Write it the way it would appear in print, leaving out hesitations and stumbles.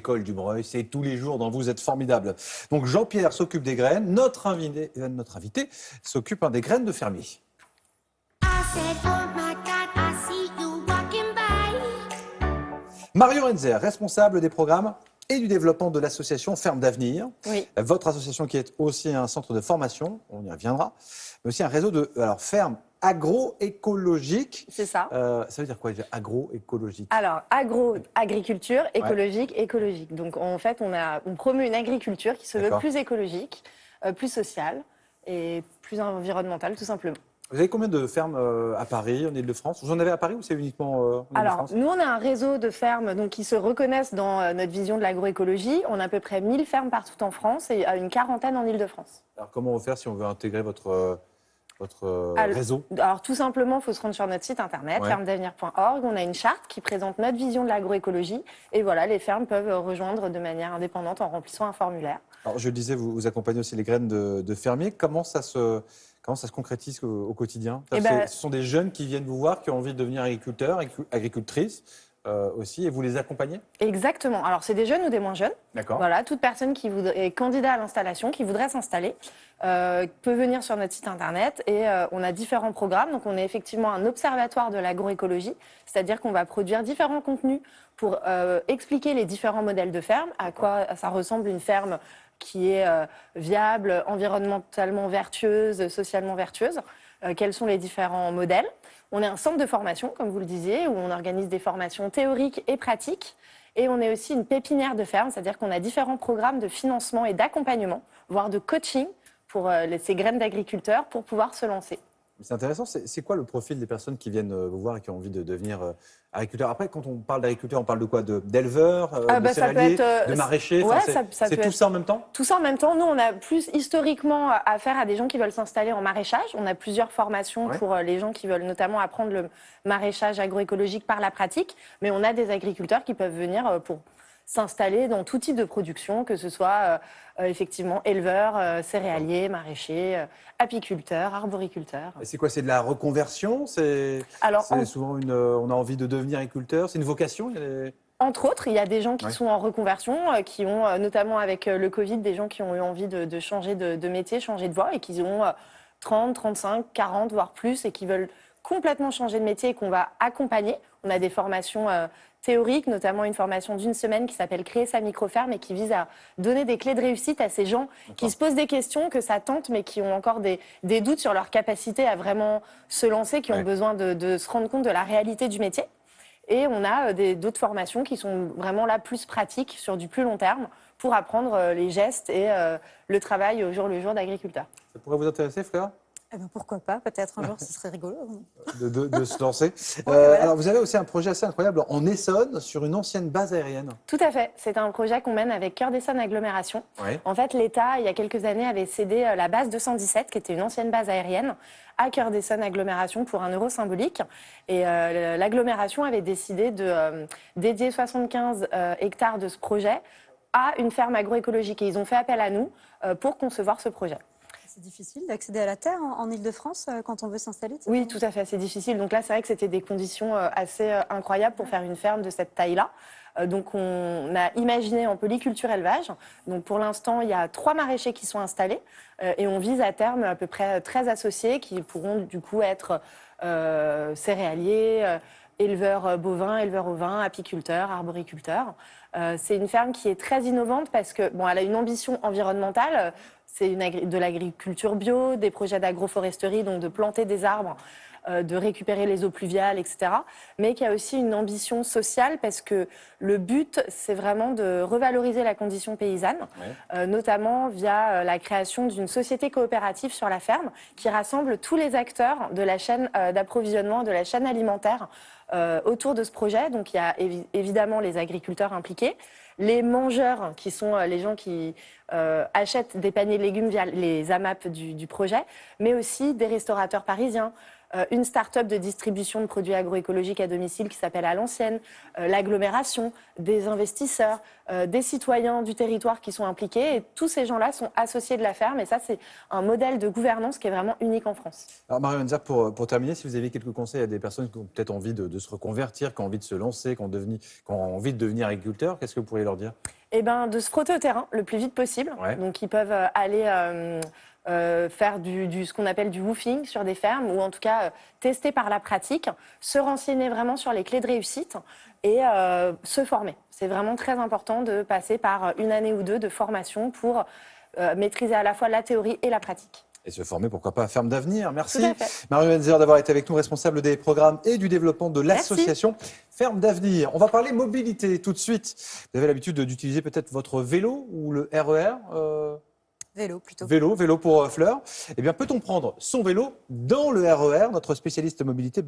École du Breuil, c'est tous les jours dans Vous êtes formidable. Donc Jean-Pierre s'occupe des graines, notre invité s'occupe des graines de fermier. Marion Renzer, responsable des programmes et du développement de l'association Ferme d'Avenir. Oui. Votre association qui est aussi un centre de formation, on y reviendra, mais aussi un réseau de fermes agroécologiques. C'est ça. Ça veut dire quoi, agroécologique? Alors, agriculture, écologique, écologique. Donc, en fait, on promeut une agriculture qui se veut plus écologique, plus sociale et plus environnementale, tout simplement. Vous avez combien de fermes à Paris, en Ile-de-France? Vous en avez à Paris ou c'est uniquement en Ile-de-France? Alors, nous, on a un réseau de fermes donc, qui se reconnaissent dans notre vision de l'agroécologie. On a à peu près 1000 fermes partout en France et une quarantaine en Ile-de-France. Alors, comment on va faire si on veut intégrer votre réseau? Alors, tout simplement, il faut se rendre sur notre site internet, fermedavenir.org. On a une charte qui présente notre vision de l'agroécologie. Et voilà, les fermes peuvent rejoindre de manière indépendante en remplissant un formulaire. Alors, je le disais, vous accompagnez aussi les graines de fermiers. Comment ça se concrétise au quotidien? Ce sont des jeunes qui viennent vous voir, qui ont envie de devenir agriculteurs, agricultrices aussi, et vous les accompagnez? Exactement. Alors, c'est des jeunes ou des moins jeunes. D'accord. Voilà, toute personne qui est candidat à l'installation, qui voudrait s'installer, peut venir sur notre site internet et on a différents programmes. Donc, on est effectivement un observatoire de l'agroécologie, c'est-à-dire qu'on va produire différents contenus pour expliquer les différents modèles de ferme, à quoi ça ressemble une ferme qui est viable, environnementalement vertueuse, socialement vertueuse, quels sont les différents modèles. On est un centre de formation, comme vous le disiez, où on organise des formations théoriques et pratiques. Et on est aussi une pépinière de ferme, c'est-à-dire qu'on a différents programmes de financement et d'accompagnement, voire de coaching pour ces graines d'agriculteurs pour pouvoir se lancer. C'est intéressant. C'est quoi le profil des personnes qui viennent vous voir et qui ont envie de devenir agriculteurs? Après, quand on parle d'agriculteurs, on parle de quoi? D'éleveurs, de céréaliers, de maraîchers? Ouais, c'est tout ça en même temps? Tout ça en même temps. Nous, on a plus historiquement affaire à des gens qui veulent s'installer en maraîchage. On a plusieurs formations pour les gens qui veulent notamment apprendre le maraîchage agroécologique par la pratique. Mais on a des agriculteurs qui peuvent venir pour s'installer dans tout type de production, que ce soit effectivement éleveurs, céréaliers, maraîchers, apiculteurs, arboriculteurs. Et c'est quoi? C'est de la reconversion? Souvent on a envie de devenir agriculteur? C'est une vocation? Entre autres, il y a des gens qui sont en reconversion, qui ont, notamment avec le Covid, des gens qui ont eu envie de changer de métier, changer de voie et qui ont 30, 35, 40, voire plus et qui veulent complètement changer de métier et qu'on va accompagner. On a des formations théoriques, notamment une formation d'une semaine qui s'appelle Créer sa micro-ferme et qui vise à donner des clés de réussite à ces gens qui se posent des questions, que ça tente, mais qui ont encore des doutes sur leur capacité à vraiment se lancer, qui ont besoin de se rendre compte de la réalité du métier. Et on a d'autres formations qui sont vraiment là plus pratiques, sur du plus long terme, pour apprendre les gestes et le travail au jour le jour d'agriculteur. Ça pourrait vous intéresser, frère? Eh ben pourquoi pas, peut-être un jour, ce serait rigolo. De se lancer. Alors, vous avez aussi un projet assez incroyable en Essonne, sur une ancienne base aérienne. Tout à fait. C'est un projet qu'on mène avec Cœur d'Essonne Agglomération. En fait, l'État, il y a quelques années, avait cédé la base 217, qui était une ancienne base aérienne, à Cœur d'Essonne Agglomération pour 1 euro symbolique. Et l'agglomération avait décidé de dédier 75 hectares de ce projet à une ferme agroécologique. Et ils ont fait appel à nous pour concevoir ce projet. C'est difficile d'accéder à la terre en Ile-de-France quand on veut s'installer? Oui, tout à fait, c'est difficile. Donc là, c'est vrai que c'était des conditions assez incroyables pour faire une ferme de cette taille-là. Donc on a imaginé en polyculture élevage. Donc pour l'instant, il y a 3 maraîchers qui sont installés et on vise à terme à peu près 13 associés qui pourront du coup être céréaliers, éleveurs bovins, éleveurs ovins, apiculteurs, arboriculteurs. C'est une ferme qui est très innovante parce que elle a une ambition environnementale. C'est de l'agriculture bio, des projets d'agroforesterie, donc de planter des arbres, de récupérer les eaux pluviales, etc. Mais qui a aussi une ambition sociale parce que le but, c'est vraiment de revaloriser la condition paysanne, notamment via la création d'une société coopérative sur la ferme qui rassemble tous les acteurs de la chaîne d'approvisionnement, de la chaîne alimentaire autour de ce projet. Donc il y a évidemment les agriculteurs impliqués, les mangeurs qui sont les gens qui achètent des paniers de légumes via les AMAP du projet, mais aussi des restaurateurs parisiens, une start-up de distribution de produits agroécologiques à domicile qui s'appelle À l'Ancienne, l'agglomération, des investisseurs, des citoyens du territoire qui sont impliqués. Et tous ces gens-là sont associés de la ferme. Et ça, c'est un modèle de gouvernance qui est vraiment unique en France. Alors, Marion Enzerg, pour terminer, si vous avez quelques conseils à des personnes qui ont peut-être envie de se reconvertir, qui ont envie de se lancer, qui ont envie de devenir agriculteurs, qu'est-ce que vous pourriez leur dire? Eh ben, de se frotter au terrain le plus vite possible. Ouais. Donc, ils peuvent aller faire ce qu'on appelle du woofing sur des fermes, ou en tout cas tester par la pratique, se renseigner vraiment sur les clés de réussite et se former. C'est vraiment très important de passer par une année ou deux de formation pour maîtriser à la fois la théorie et la pratique. Et se former, pourquoi pas, à Ferme d'Avenir. Merci, Tout à fait. Marion Enzerg, d'avoir été avec nous, responsable des programmes et du développement de l'association Ferme d'Avenir. On va parler mobilité tout de suite. Vous avez l'habitude d'utiliser peut-être votre vélo ou le RER Vélo, plutôt. Vélo pour Fleur. Eh bien, peut-on prendre son vélo dans le RER? Notre spécialiste mobilité,